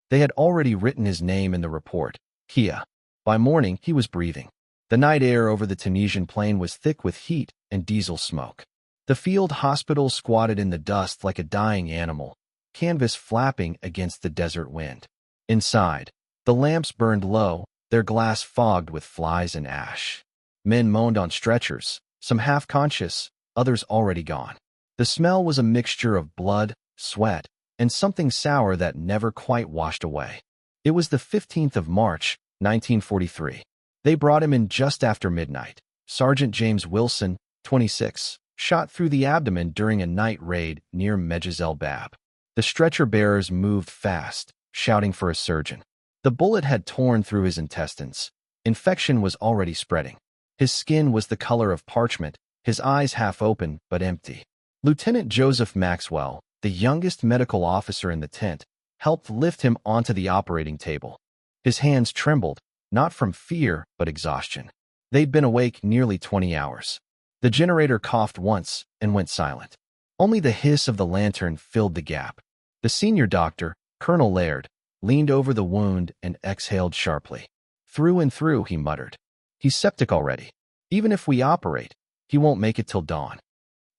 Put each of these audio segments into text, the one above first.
They had already written his name in the report, Kia. By morning, he was breathing. The night air over the Tunisian plain was thick with heat and diesel smoke. The field hospital squatted in the dust like a dying animal, canvas flapping against the desert wind. Inside, the lamps burned low, their glass fogged with flies and ash. Men moaned on stretchers, some half-conscious, others already gone. The smell was a mixture of blood, sweat, and something sour that never quite washed away. It was the 15th of March, 1943. They brought him in just after midnight. Sergeant James Wilson, 26, shot through the abdomen during a night raid near Mejaz el Bab. The stretcher bearers moved fast, shouting for a surgeon. The bullet had torn through his intestines. Infection was already spreading. His skin was the color of parchment, his eyes half open but empty. Lieutenant Joseph Maxwell, the youngest medical officer in the tent, helped lift him onto the operating table. His hands trembled, not from fear but exhaustion. They'd been awake nearly 20 hours. The generator coughed once and went silent. Only the hiss of the lantern filled the gap. The senior doctor, Colonel Laird, leaned over the wound and exhaled sharply. Through and through, he muttered. He's septic already. Even if we operate, he won't make it till dawn.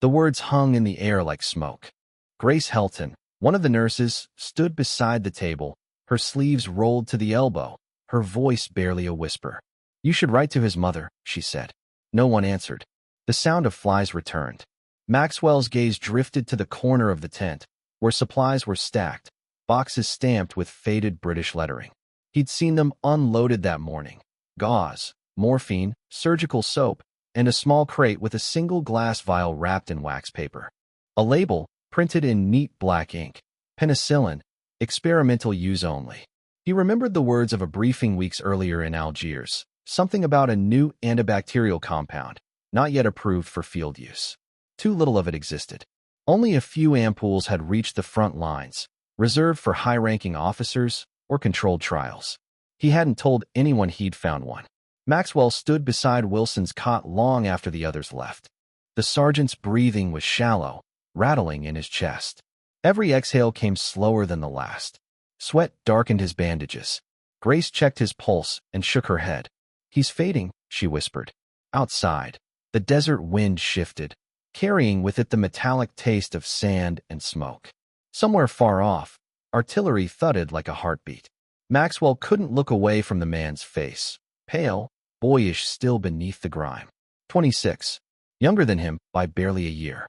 The words hung in the air like smoke. Grace Helton, one of the nurses, stood beside the table, her sleeves rolled to the elbow, her voice barely a whisper. You should write to his mother, she said. No one answered. The sound of flies returned. Maxwell's gaze drifted to the corner of the tent, where supplies were stacked, boxes stamped with faded British lettering. He'd seen them unloaded that morning. Gauze, morphine, surgical soap, and a small crate with a single glass vial wrapped in wax paper. A label, printed in neat black ink. Penicillin, experimental use only. He remembered the words of a briefing weeks earlier in Algiers, something about a new antibacterial compound, not yet approved for field use. Too little of it existed. Only a few ampoules had reached the front lines, reserved for high-ranking officers or controlled trials. He hadn't told anyone he'd found one. Maxwell stood beside Wilson's cot long after the others left. The sergeant's breathing was shallow, rattling in his chest. Every exhale came slower than the last. Sweat darkened his bandages. Grace checked his pulse and shook her head. He's fading, she whispered. Outside, the desert wind shifted, carrying with it the metallic taste of sand and smoke. Somewhere far off, artillery thudded like a heartbeat. Maxwell couldn't look away from the man's face, pale, boyish still beneath the grime. 26, younger than him by barely a year.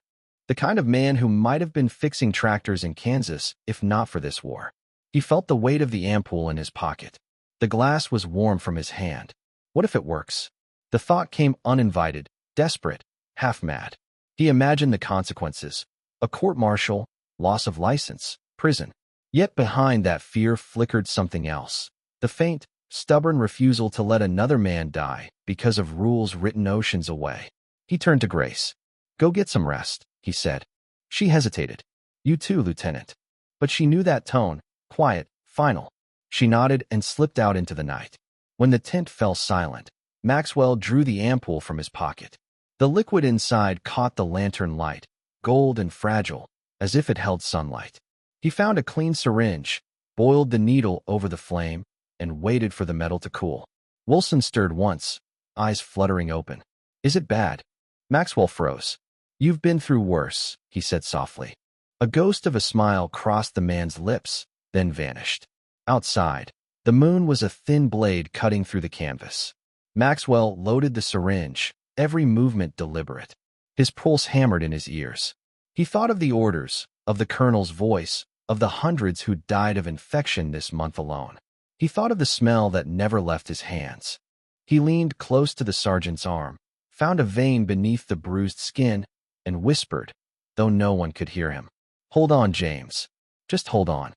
The kind of man who might have been fixing tractors in Kansas if not for this war. He felt the weight of the ampoule in his pocket. The glass was warm from his hand. What if it works? The thought came uninvited, desperate, half-mad. He imagined the consequences. A court-martial, loss of license, prison. Yet behind that fear flickered something else. The faint, stubborn refusal to let another man die because of rules written oceans away. He turned to Grace. Go get some rest, he said. She hesitated. You too, Lieutenant. But she knew that tone, quiet, final. She nodded and slipped out into the night. When the tent fell silent, Maxwell drew the ampoule from his pocket. The liquid inside caught the lantern light, gold and fragile, as if it held sunlight. He found a clean syringe, boiled the needle over the flame, and waited for the metal to cool. Wilson stirred once, eyes fluttering open. Is it bad? Maxwell froze. You've been through worse, he said softly. A ghost of a smile crossed the man's lips, then vanished. Outside, the moon was a thin blade cutting through the canvas. Maxwell loaded the syringe, every movement deliberate. His pulse hammered in his ears. He thought of the orders, of the colonel's voice, of the hundreds who died of infection this month alone. He thought of the smell that never left his hands. He leaned close to the sergeant's arm, found a vein beneath the bruised skin, and whispered, though no one could hear him. Hold on, James. Just hold on.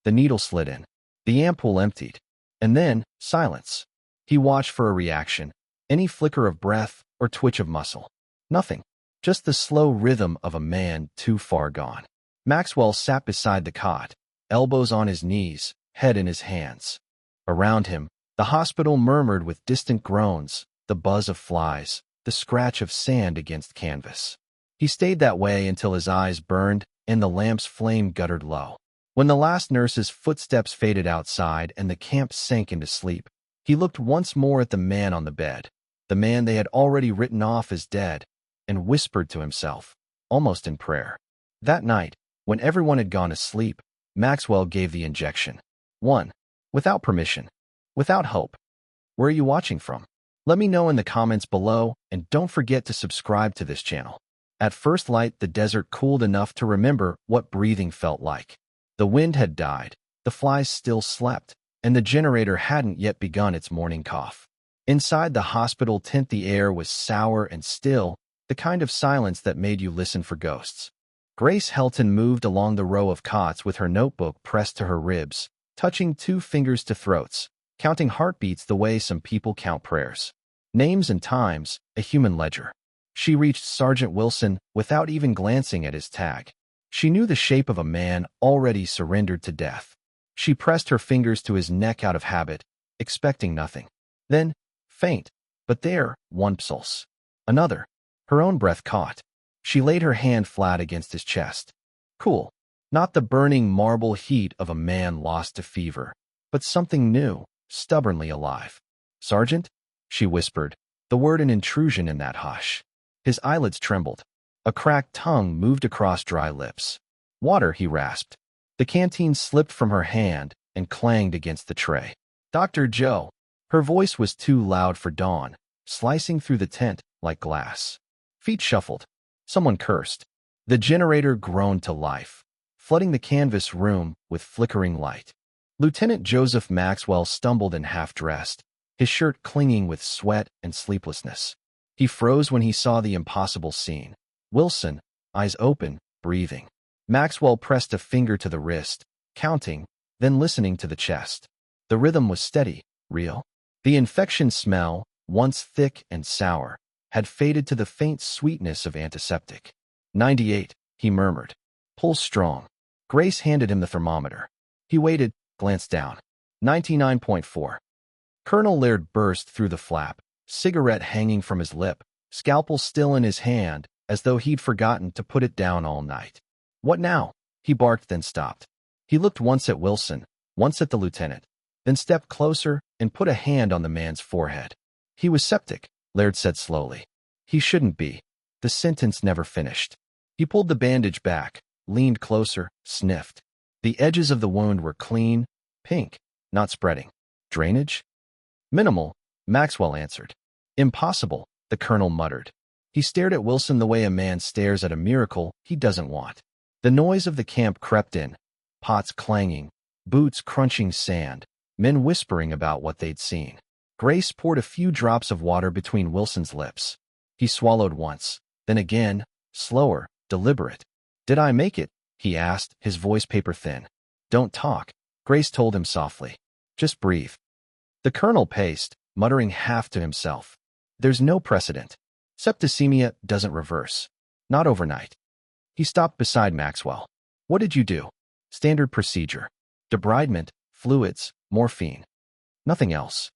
The needle slid in. The ampoule emptied. And then, silence. He watched for a reaction, any flicker of breath or twitch of muscle. Nothing. Just the slow rhythm of a man too far gone. Maxwell sat beside the cot, elbows on his knees, head in his hands. Around him, the hospital murmured with distant groans, the buzz of flies, the scratch of sand against canvas. He stayed that way until his eyes burned and the lamp's flame guttered low. When the last nurse's footsteps faded outside and the camp sank into sleep, he looked once more at the man on the bed, the man they had already written off as dead, and whispered to himself, almost in prayer. That night, when everyone had gone to sleep, Maxwell gave the injection. 1. Without permission. Without hope. Where are you watching from? Let me know in the comments below, and don't forget to subscribe to this channel. At first light, the desert cooled enough to remember what breathing felt like. The wind had died, the flies still slept, and the generator hadn't yet begun its morning cough. Inside the hospital tent, the air was sour and still, the kind of silence that made you listen for ghosts. Grace Helton moved along the row of cots with her notebook pressed to her ribs, touching 2 fingers to throats, counting heartbeats the way some people count prayers. Names and times, a human ledger. She reached Sergeant Wilson without even glancing at his tag. She knew the shape of a man already surrendered to death. She pressed her fingers to his neck out of habit, expecting nothing. Then, faint, but there, one pulse. Another. Her own breath caught. She laid her hand flat against his chest. Cool. Not the burning marble heat of a man lost to fever, but something new, stubbornly alive. Sergeant? She whispered, the word an intrusion in that hush. His eyelids trembled. A cracked tongue moved across dry lips. Water, he rasped. The canteen slipped from her hand and clanged against the tray. Dr. Joe. Her voice was too loud for Dawn, slicing through the tent like glass. Feet shuffled. Someone cursed. The generator groaned to life, flooding the canvas room with flickering light. Lieutenant Joseph Maxwell stumbled and half-dressed, his shirt clinging with sweat and sleeplessness. He froze when he saw the impossible scene. Wilson, eyes open, breathing. Maxwell pressed a finger to the wrist, counting, then listening to the chest. The rhythm was steady, real. The infection smell, once thick and sour, had faded to the faint sweetness of antiseptic. 98, he murmured. Pulse strong. Grace handed him the thermometer. He waited, glanced down. 99.4. Colonel Laird burst through the flap, cigarette hanging from his lip, scalpel still in his hand, as though he'd forgotten to put it down all night. What now? He barked, then stopped. He looked once at Wilson, once at the lieutenant, then stepped closer and put a hand on the man's forehead. He was septic, Laird said slowly. He shouldn't be. The sentence never finished. He pulled the bandage back, leaned closer, sniffed. The edges of the wound were clean, pink, not spreading. Drainage? Minimal, Maxwell answered. Impossible, the colonel muttered. He stared at Wilson the way a man stares at a miracle he doesn't want. The noise of the camp crept in, pots clanging, boots crunching sand, men whispering about what they'd seen. Grace poured a few drops of water between Wilson's lips. He swallowed once, then again, slower, deliberate. Did I make it? He asked, his voice paper-thin. Don't talk, Grace told him softly. Just breathe. The colonel paced, muttering half to himself. There's no precedent. Septicemia doesn't reverse. Not overnight. He stopped beside Maxwell. What did you do? Standard procedure. Debridement, fluids, morphine. Nothing else.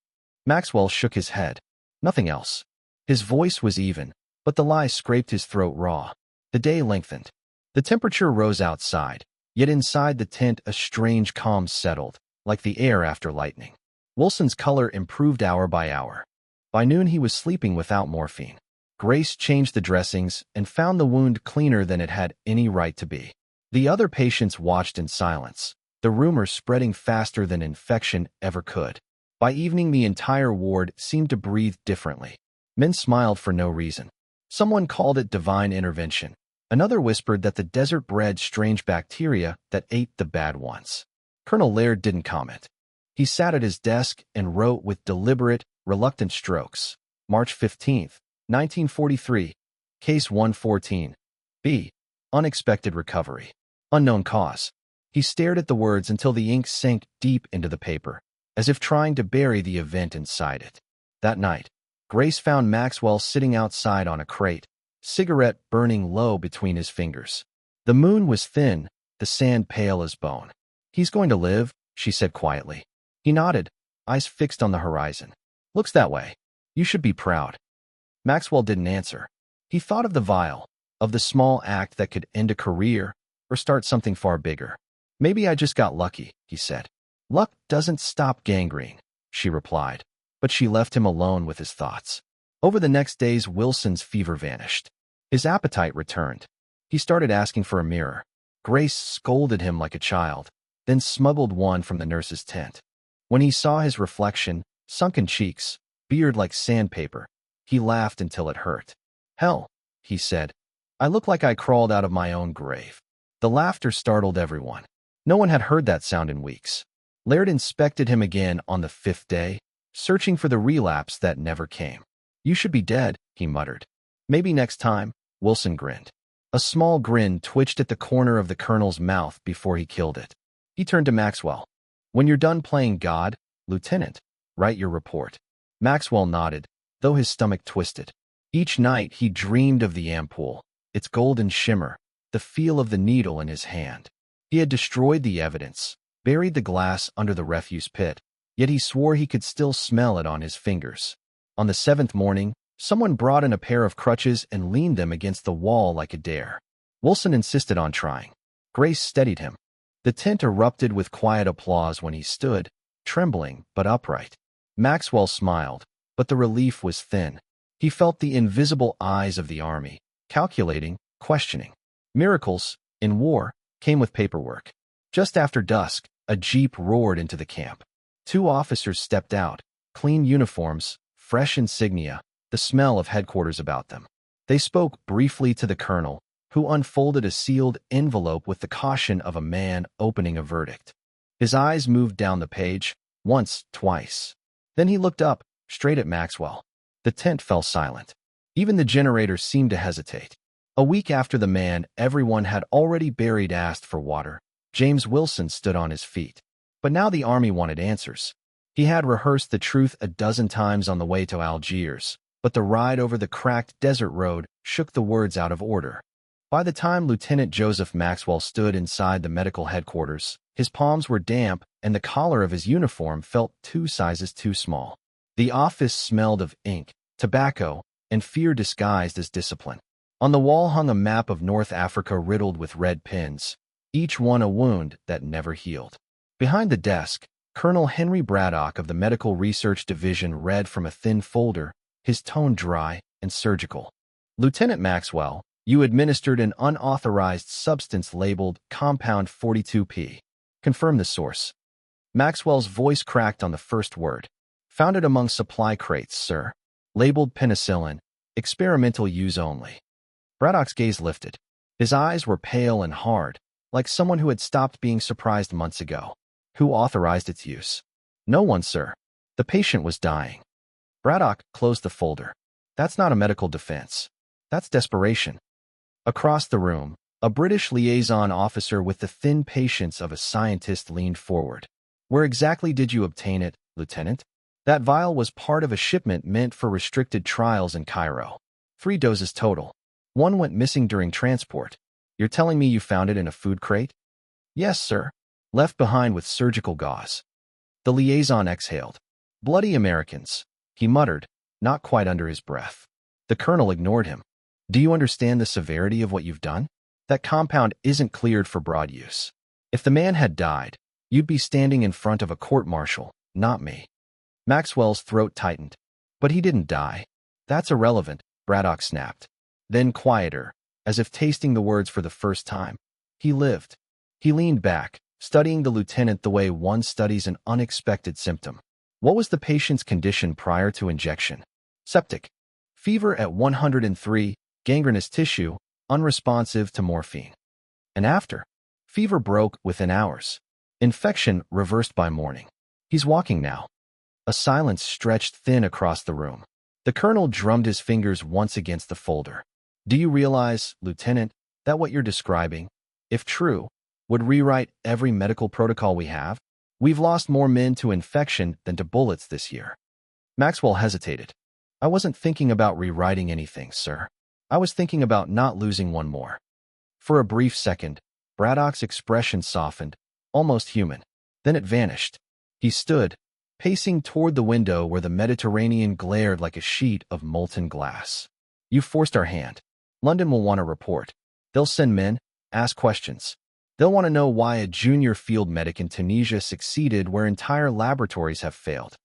Maxwell shook his head. Nothing else. His voice was even, but the lie scraped his throat raw. The day lengthened. The temperature rose outside, yet inside the tent a strange calm settled, like the air after lightning. Wilson's color improved hour by hour. By noon he was sleeping without morphine. Grace changed the dressings and found the wound cleaner than it had any right to be. The other patients watched in silence, the rumor spreading faster than infection ever could. By evening the entire ward seemed to breathe differently. Men smiled for no reason. Someone called it divine intervention. Another whispered that the desert bred strange bacteria that ate the bad ones. Colonel Laird didn't comment. He sat at his desk and wrote with deliberate, reluctant strokes. March 15, 1943. Case 114. B. Unexpected recovery. Unknown cause. He stared at the words until the ink sank deep into the paper, as if trying to bury the event inside it. That night, Grace found Maxwell sitting outside on a crate, cigarette burning low between his fingers. The moon was thin, the sand pale as bone. He's going to live, she said quietly. He nodded, eyes fixed on the horizon. Looks that way. You should be proud. Maxwell didn't answer. He thought of the vial, of the small act that could end a career or start something far bigger. Maybe I just got lucky, he said. Luck doesn't stop gangrene, she replied, but she left him alone with his thoughts. Over the next days, Wilson's fever vanished. His appetite returned. He started asking for a mirror. Grace scolded him like a child, then smuggled one from the nurse's tent. When he saw his reflection, sunken cheeks, beard like sandpaper, he laughed until it hurt. Hell, he said, I look like I crawled out of my own grave. The laughter startled everyone. No one had heard that sound in weeks. Laird inspected him again on the 5th day, searching for the relapse that never came. You should be dead, he muttered. Maybe next time, Wilson grinned. A small grin twitched at the corner of the colonel's mouth before he killed it. He turned to Maxwell. When you're done playing God, Lieutenant, write your report. Maxwell nodded, though his stomach twisted. Each night he dreamed of the ampoule, its golden shimmer, the feel of the needle in his hand. He had destroyed the evidence, buried the glass under the refuse pit, yet he swore he could still smell it on his fingers. On the 7th morning, someone brought in a pair of crutches and leaned them against the wall like a dare. Wilson insisted on trying. Grace steadied him. The tent erupted with quiet applause when he stood, trembling but upright. Maxwell smiled, but the relief was thin. He felt the invisible eyes of the army, calculating, questioning. Miracles, in war, came with paperwork. Just after dusk, a jeep roared into the camp. 2 officers stepped out, clean uniforms, fresh insignia, the smell of headquarters about them. They spoke briefly to the colonel, who unfolded a sealed envelope with the caution of a man opening a verdict. His eyes moved down the page, once, twice. Then he looked up, straight at Maxwell. The tent fell silent. Even the generator seemed to hesitate. A week after the man everyone had already buried asked for water, James Wilson stood on his feet. But now the army wanted answers. He had rehearsed the truth a dozen times on the way to Algiers, but the ride over the cracked desert road shook the words out of order. By the time Lieutenant Joseph Maxwell stood inside the medical headquarters, his palms were damp and the collar of his uniform felt 2 sizes too small. The office smelled of ink, tobacco, and fear disguised as discipline. On the wall hung a map of North Africa riddled with red pins, each one a wound that never healed. Behind the desk, Colonel Henry Braddock of the Medical Research Division read from a thin folder, his tone dry and surgical. Lieutenant Maxwell, you administered an unauthorized substance labeled Compound 42P. Confirm the source. Maxwell's voice cracked on the first word. Found it among supply crates, sir. Labeled penicillin, experimental use only. Braddock's gaze lifted. His eyes were pale and hard, like someone who had stopped being surprised months ago. Who authorized its use? No one, sir. The patient was dying. Braddock closed the folder. That's not a medical defense. That's desperation. Across the room, a British liaison officer with the thin patience of a scientist leaned forward. Where exactly did you obtain it, Lieutenant? That vial was part of a shipment meant for restricted trials in Cairo. 3 doses total. 1 went missing during transport. You're telling me you found it in a food crate? Yes, sir. Left behind with surgical gauze. The liaison exhaled. Bloody Americans, he muttered, not quite under his breath. The colonel ignored him. Do you understand the severity of what you've done? That compound isn't cleared for broad use. If the man had died, you'd be standing in front of a court-martial, not me. Maxwell's throat tightened. But he didn't die. That's irrelevant, Braddock snapped. Then quieter, as if tasting the words for the first time. He lived. He leaned back, studying the lieutenant the way one studies an unexpected symptom. What was the patient's condition prior to injection? Septic. Fever at 103, gangrenous tissue, unresponsive to morphine. And after? Fever broke within hours. Infection reversed by morning. He's walking now. A silence stretched thin across the room. The colonel drummed his fingers once against the folder. Do you realize, Lieutenant, that what you're describing, if true, would rewrite every medical protocol we have? We've lost more men to infection than to bullets this year. Maxwell hesitated. I wasn't thinking about rewriting anything, sir. I was thinking about not losing one more. For a brief second, Braddock's expression softened, almost human. Then it vanished. He stood, pacing toward the window where the Mediterranean glared like a sheet of molten glass. You forced our hand. London will want a report. They'll send men, ask questions. They'll want to know why a junior field medic in Tunisia succeeded where entire laboratories have failed.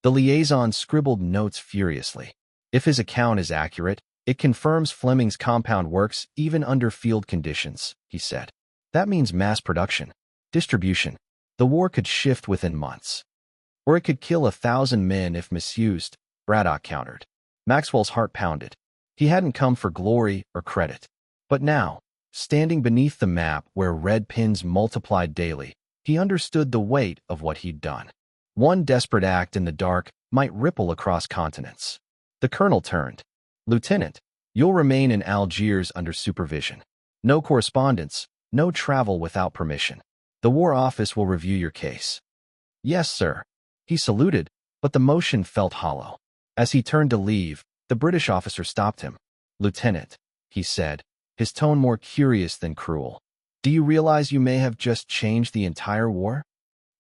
The liaison scribbled notes furiously. If his account is accurate, it confirms Fleming's compound works even under field conditions, he said. That means mass production, distribution. The war could shift within months. Or it could kill 1,000 men if misused, Braddock countered. Maxwell's heart pounded. He hadn't come for glory or credit. But now, standing beneath the map where red pins multiplied daily, he understood the weight of what he'd done. One desperate act in the dark might ripple across continents. The colonel turned. Lieutenant, you'll remain in Algiers under supervision. No correspondence, no travel without permission. The War Office will review your case. Yes, sir. He saluted, but the motion felt hollow. As he turned to leave, the British officer stopped him. Lieutenant, he said, his tone more curious than cruel. Do you realize you may have just changed the entire war?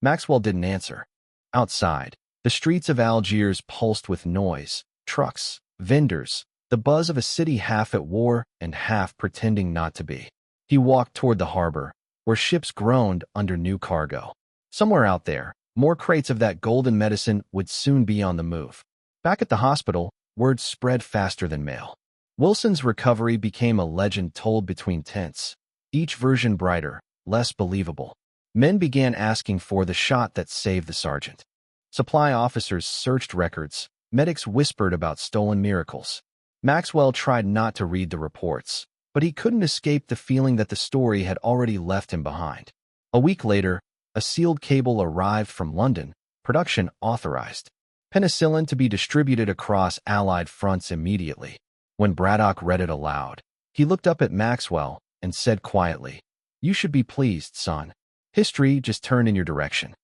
Maxwell didn't answer. Outside, the streets of Algiers pulsed with noise, trucks, vendors, the buzz of a city half at war and half pretending not to be. He walked toward the harbor, where ships groaned under new cargo. Somewhere out there, more crates of that golden medicine would soon be on the move. Back at the hospital, word spread faster than mail. Wilson's recovery became a legend told between tents, each version brighter, less believable. Men began asking for the shot that saved the sergeant. Supply officers searched records. Medics whispered about stolen miracles. Maxwell tried not to read the reports, but he couldn't escape the feeling that the story had already left him behind. A week later, a sealed cable arrived from London, production authorized. Penicillin to be distributed across Allied fronts immediately. When Braddock read it aloud, he looked up at Maxwell and said quietly, "You should be pleased, son. History just turned in your direction."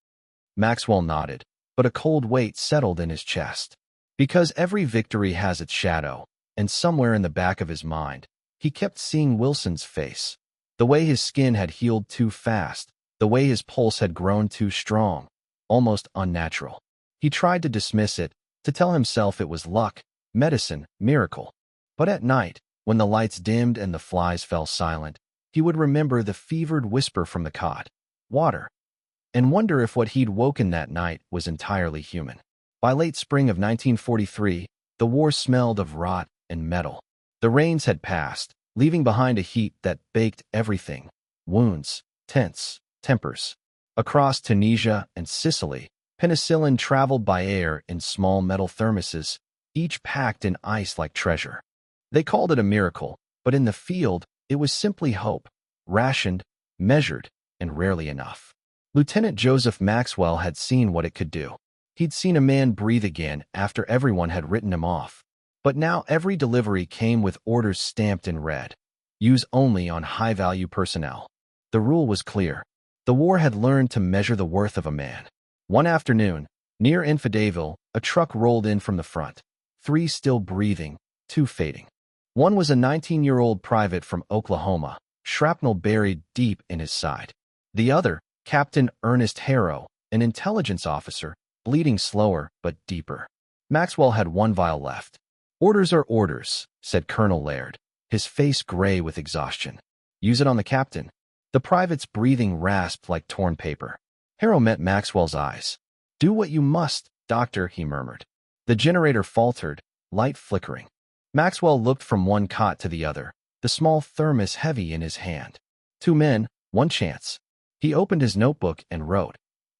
Maxwell nodded, but a cold weight settled in his chest. Because every victory has its shadow, and somewhere in the back of his mind, he kept seeing Wilson's face. The way his skin had healed too fast, the way his pulse had grown too strong, almost unnatural. He tried to dismiss it, to tell himself it was luck, medicine, miracle. But at night, when the lights dimmed and the flies fell silent, he would remember the fevered whisper from the cot, "Water," and wonder if what he'd woken that night was entirely human. By late spring of 1943, the war smelled of rot and metal. The rains had passed, leaving behind a heat that baked everything: wounds, tents, tempers. Across Tunisia and Sicily, penicillin traveled by air in small metal thermoses, each packed in ice like treasure. They called it a miracle, but in the field, it was simply hope, rationed, measured, and rarely enough. Lieutenant Joseph Maxwell had seen what it could do. He'd seen a man breathe again after everyone had written him off. But now every delivery came with orders stamped in red. Use only on high-value personnel. The rule was clear. The war had learned to measure the worth of a man. One afternoon, near Infidaville, a truck rolled in from the front. 3 still breathing, 2 fading. One was a 19-year-old private from Oklahoma, shrapnel buried deep in his side. The other, Captain Ernest Harrow, an intelligence officer, bleeding slower but deeper. Maxwell had 1 vial left. "Orders are orders," said Colonel Laird, his face gray with exhaustion. "Use it on the captain." The private's breathing rasped like torn paper. Harrow met Maxwell's eyes. "Do what you must, doctor," he murmured. The generator faltered, light flickering. Maxwell looked from one cot to the other, the small thermos heavy in his hand. 2 men, 1 chance. He opened his notebook and wrote,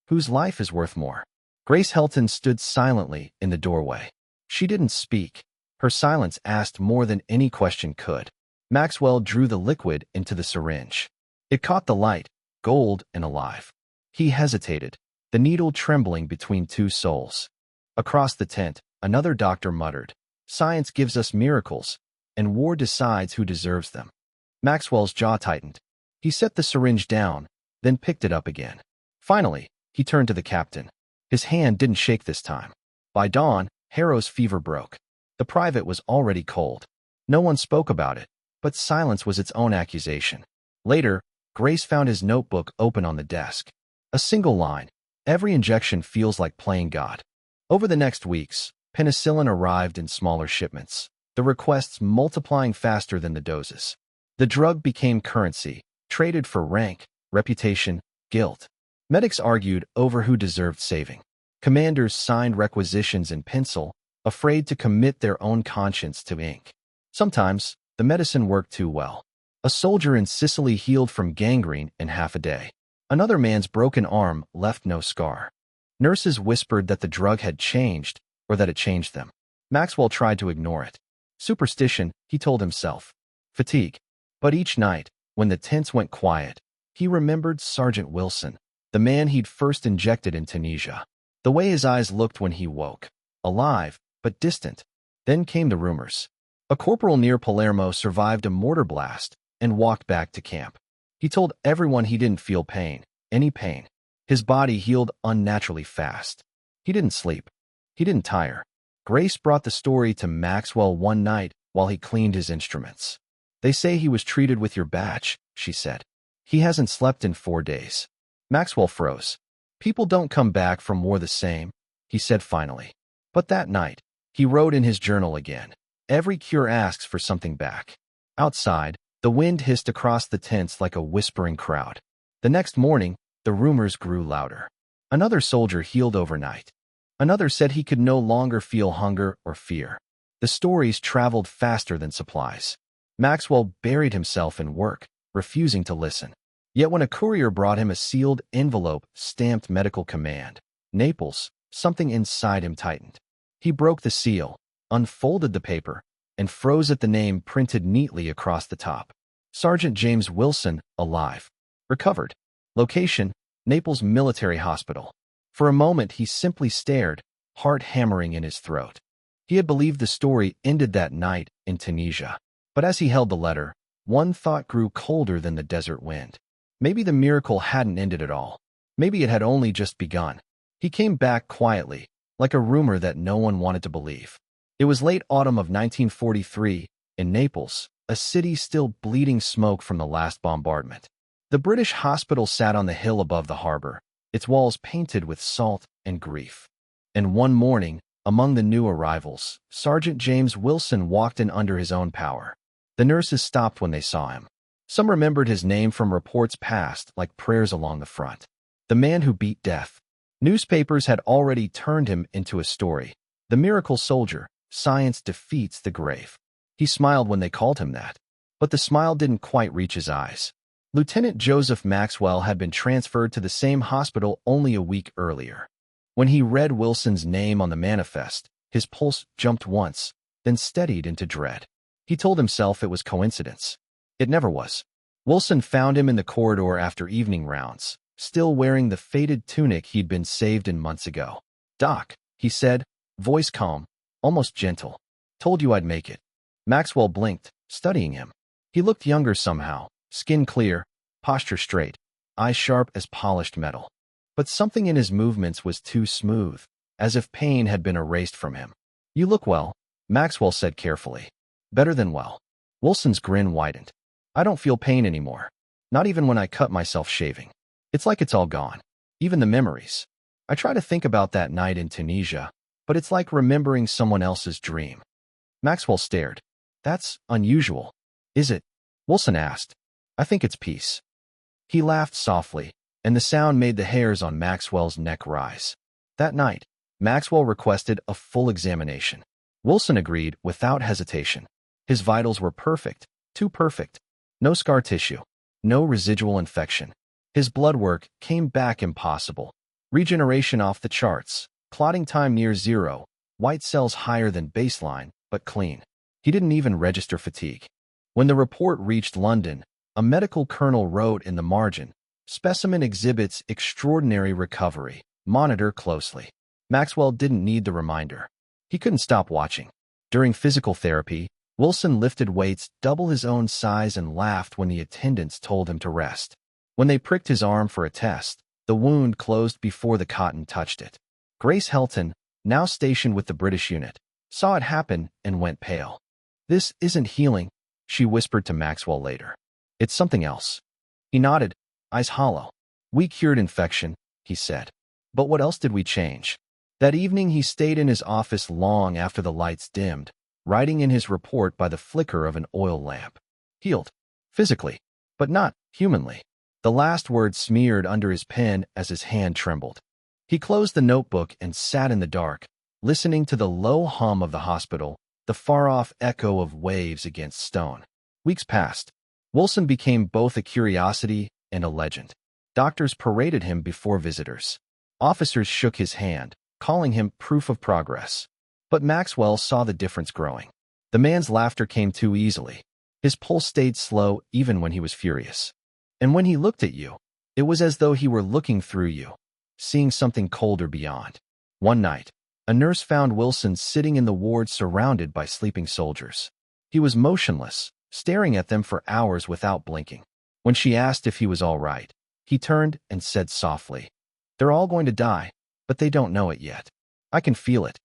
"Whose life is worth more?" Grace Helton stood silently in the doorway. She didn't speak. Her silence asked more than any question could. Maxwell drew the liquid into the syringe. It caught the light, gold and alive. He hesitated, the needle trembling between 2 souls. Across the tent, another doctor muttered, "Science gives us miracles, and war decides who deserves them." Maxwell's jaw tightened. He set the syringe down, then picked it up again. Finally, he turned to the captain. His hand didn't shake this time. By dawn, Harrow's fever broke. The private was already cold. No one spoke about it, but silence was its own accusation. Later, Grace found his notebook open on the desk. A single line, "Every injection feels like playing God." Over the next weeks, penicillin arrived in smaller shipments, the requests multiplying faster than the doses. The drug became currency, traded for rank, reputation, guilt. Medics argued over who deserved saving. Commanders signed requisitions in pencil, afraid to commit their own conscience to ink. Sometimes, the medicine worked too well. A soldier in Sicily healed from gangrene in half a day. Another man's broken arm left no scar. Nurses whispered that the drug had changed, or that it changed them. Maxwell tried to ignore it. Superstition, he told himself. Fatigue. But each night, when the tents went quiet, he remembered Sergeant Wilson, the man he'd first injected in Tunisia. The way his eyes looked when he woke. Alive, but distant. Then came the rumors. A corporal near Palermo survived a mortar blast and walked back to camp. He told everyone he didn't feel pain, any pain. His body healed unnaturally fast. He didn't sleep. He didn't tire. Grace brought the story to Maxwell one night while he cleaned his instruments. They say he was treated with your batch, she said. He hasn't slept in 4 days. Maxwell froze. People don't come back from war the same, he said finally. But that night, he wrote in his journal again. Every cure asks for something back. Outside, the wind hissed across the tents like a whispering crowd. The next morning, the rumors grew louder. Another soldier healed overnight. Another said he could no longer feel hunger or fear. The stories traveled faster than supplies. Maxwell buried himself in work, refusing to listen. Yet when a courier brought him a sealed envelope stamped medical command, Naples, something inside him tightened. He broke the seal, unfolded the paper, and froze at the name printed neatly across the top. Sergeant James Wilson, alive. Recovered. Location, Naples Military Hospital. For a moment he simply stared, heart hammering in his throat. He had believed the story ended that night in Tunisia. But as he held the letter, one thought grew colder than the desert wind. Maybe the miracle hadn't ended at all. Maybe it had only just begun. He came back quietly, like a rumor that no one wanted to believe. It was late autumn of 1943, in Naples, a city still bleeding smoke from the last bombardment. The British hospital sat on the hill above the harbor, its walls painted with salt and grief. And one morning, among the new arrivals, Sergeant James Wilson walked in under his own power. The nurses stopped when they saw him. Some remembered his name from reports past, like prayers along the front. The man who beat death. Newspapers had already turned him into a story. The miracle soldier, science defeats the grave. He smiled when they called him that. But the smile didn't quite reach his eyes. Lieutenant Joseph Maxwell had been transferred to the same hospital only a week earlier. When he read Wilson's name on the manifest, his pulse jumped once, then steadied into dread. He told himself it was coincidence. It never was. Wilson found him in the corridor after evening rounds, still wearing the faded tunic he'd been saved in months ago. "Doc," he said, voice calm, almost gentle. "Told you I'd make it." Maxwell blinked, studying him. He looked younger somehow, skin clear, posture straight, eyes sharp as polished metal. But something in his movements was too smooth, as if pain had been erased from him. "You look well," Maxwell said carefully. "Better than well." Wilson's grin widened. "I don't feel pain anymore. Not even when I cut myself shaving. It's like it's all gone. Even the memories. I try to think about that night in Tunisia, but it's like remembering someone else's dream." Maxwell stared. "That's unusual, is it?" Wilson asked. "I think it's peace." He laughed softly, and the sound made the hairs on Maxwell's neck rise. That night, Maxwell requested a full examination. Wilson agreed without hesitation. His vitals were perfect, too perfect. No scar tissue, no residual infection. His blood work came back impossible. Regeneration off the charts, clotting time near zero, white cells higher than baseline, but clean. He didn't even register fatigue. When the report reached London, a medical colonel wrote in the margin, "Specimen exhibits extraordinary recovery. Monitor closely." Maxwell didn't need the reminder. He couldn't stop watching. During physical therapy, Wilson lifted weights double his own size and laughed when the attendants told him to rest. When they pricked his arm for a test, the wound closed before the cotton touched it. Grace Helton, now stationed with the British unit, saw it happen and went pale. "This isn't healing," she whispered to Maxwell later. "It's something else." He nodded, eyes hollow. "We cured infection," he said. "But what else did we change?" That evening he stayed in his office long after the lights dimmed, writing in his report by the flicker of an oil lamp. Healed. Physically. But not humanly. The last word smeared under his pen as his hand trembled. He closed the notebook and sat in the dark, listening to the low hum of the hospital, the far-off echo of waves against stone. Weeks passed. Wilson became both a curiosity and a legend. Doctors paraded him before visitors. Officers shook his hand, calling him proof of progress. But Maxwell saw the difference growing. The man's laughter came too easily. His pulse stayed slow even when he was furious. And when he looked at you, it was as though he were looking through you, seeing something colder beyond. One night, a nurse found Wilson sitting in the ward surrounded by sleeping soldiers. He was motionless, staring at them for hours without blinking. When she asked if he was all right, he turned and said softly, "They're all going to die, but they don't know it yet. I can feel it."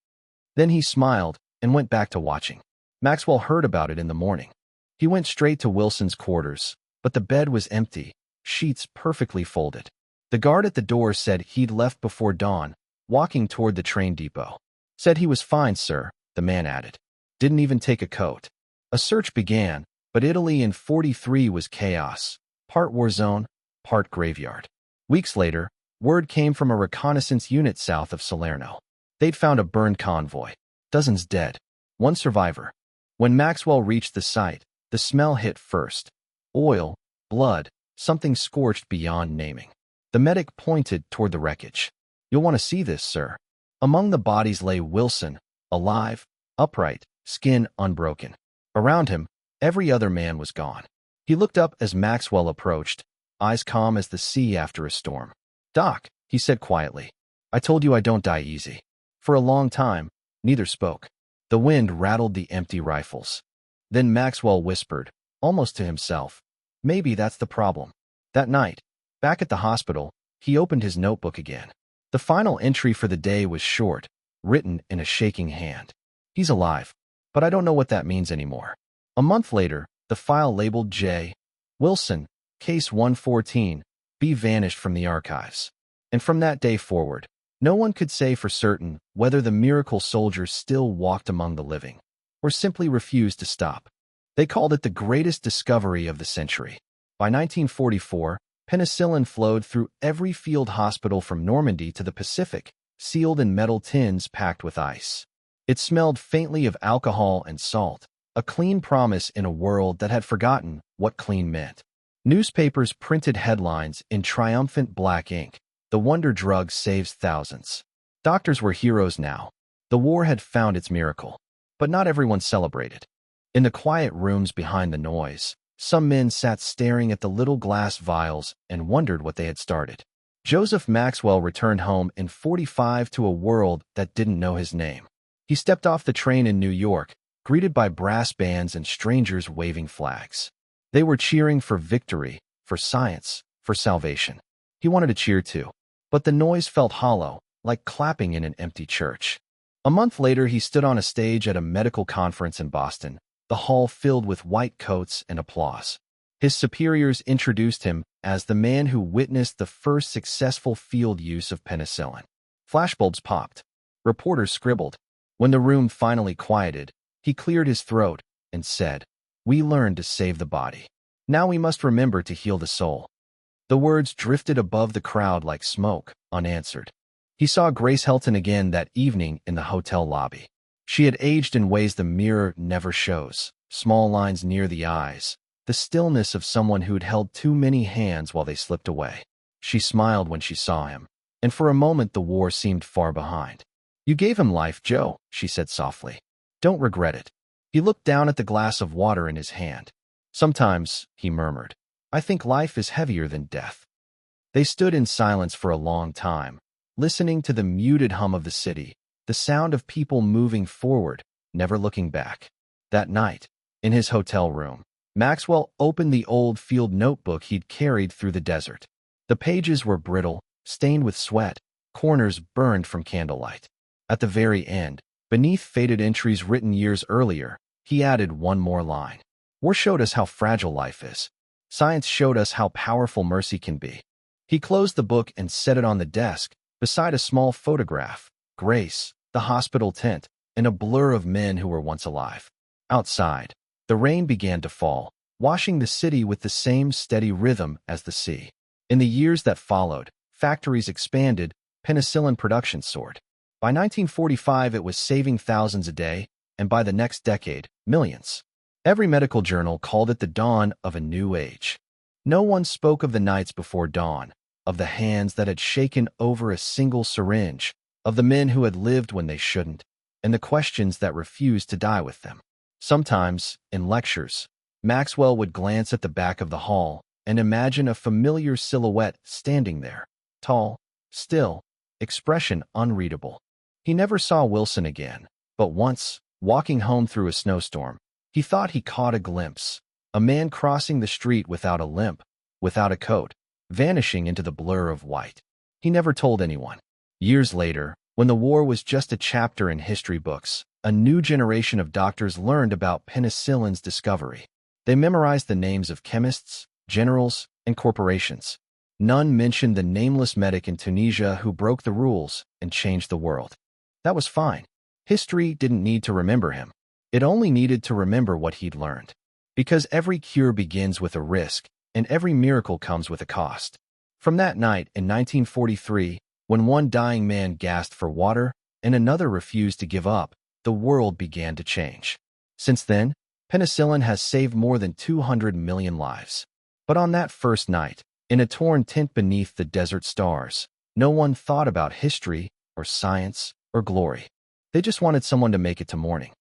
Then he smiled and went back to watching. Maxwell heard about it in the morning. He went straight to Wilson's quarters, but the bed was empty, sheets perfectly folded. The guard at the door said he'd left before dawn, walking toward the train depot. "Said he was fine, sir," the man added. "Didn't even take a coat." A search began, but Italy in '43 was chaos, part war zone, part graveyard. Weeks later, word came from a reconnaissance unit south of Salerno. They'd found a burned convoy, dozens dead, one survivor. When Maxwell reached the site, the smell hit first. Oil, blood, something scorched beyond naming. The medic pointed toward the wreckage. "You'll want to see this, sir." Among the bodies lay Wilson, alive, upright, skin unbroken. Around him, every other man was gone. He looked up as Maxwell approached, eyes calm as the sea after a storm. "Doc," he said quietly, "I told you I don't die easy." For a long time, neither spoke. The wind rattled the empty rifles. Then Maxwell whispered, almost to himself, "Maybe that's the problem." That night, back at the hospital, he opened his notebook again. The final entry for the day was short, written in a shaking hand. "He's alive, but I don't know what that means anymore." A month later, the file labeled J. Wilson, Case 114, B vanished from the archives. And from that day forward, no one could say for certain whether the miracle soldier still walked among the living, or simply refused to stop. They called it the greatest discovery of the century. By 1944, penicillin flowed through every field hospital from Normandy to the Pacific, sealed in metal tins packed with ice. It smelled faintly of alcohol and salt, a clean promise in a world that had forgotten what clean meant. Newspapers printed headlines in triumphant black ink. "The wonder drug saves thousands." Doctors were heroes now. The war had found its miracle. But not everyone celebrated. In the quiet rooms behind the noise, some men sat staring at the little glass vials and wondered what they had started. Joseph Maxwell returned home in '45 to a world that didn't know his name. He stepped off the train in New York, greeted by brass bands and strangers waving flags. They were cheering for victory, for science, for salvation. He wanted to cheer too, but the noise felt hollow, like clapping in an empty church. A month later, he stood on a stage at a medical conference in Boston, the hall filled with white coats and applause. His superiors introduced him as the man who witnessed the first successful field use of penicillin. Flashbulbs popped. Reporters scribbled. When the room finally quieted, he cleared his throat and said, "We learned to save the body. Now we must remember to heal the soul." The words drifted above the crowd like smoke, unanswered. He saw Grace Helton again that evening in the hotel lobby. She had aged in ways the mirror never shows. Small lines near the eyes, the stillness of someone who'd held too many hands while they slipped away. She smiled when she saw him, and for a moment the war seemed far behind. "You gave him life, Joe," she said softly. "Don't regret it." He looked down at the glass of water in his hand. "Sometimes," he murmured, "I think life is heavier than death." They stood in silence for a long time, listening to the muted hum of the city, the sound of people moving forward, never looking back. That night, in his hotel room, Maxwell opened the old field notebook he'd carried through the desert. The pages were brittle, stained with sweat, corners burned from candlelight. At the very end, beneath faded entries written years earlier, he added one more line. "War showed us how fragile life is. Science showed us how powerful mercy can be." He closed the book and set it on the desk, beside a small photograph, Grace, the hospital tent, and a blur of men who were once alive. Outside, the rain began to fall, washing the city with the same steady rhythm as the sea. In the years that followed, factories expanded, penicillin production soared. By 1945, it was saving thousands a day, and by the next decade, millions. Every medical journal called it the dawn of a new age. No one spoke of the nights before dawn, of the hands that had shaken over a single syringe, of the men who had lived when they shouldn't, and the questions that refused to die with them. Sometimes, in lectures, Maxwell would glance at the back of the hall and imagine a familiar silhouette standing there, tall, still, expression unreadable. He never saw Wilson again, but once, walking home through a snowstorm, he thought he caught a glimpse, a man crossing the street without a limp, without a coat, vanishing into the blur of white. He never told anyone. Years later, when the war was just a chapter in history books, a new generation of doctors learned about penicillin's discovery. They memorized the names of chemists, generals, and corporations. None mentioned the nameless medic in Tunisia who broke the rules and changed the world. That was fine. History didn't need to remember him. It only needed to remember what he'd learned. Because every cure begins with a risk, and every miracle comes with a cost. From that night in 1943, when one dying man gasped for water and another refused to give up, the world began to change. Since then, penicillin has saved more than 200 million lives. But on that first night, in a torn tent beneath the desert stars, no one thought about history or science or glory. They just wanted someone to make it to morning.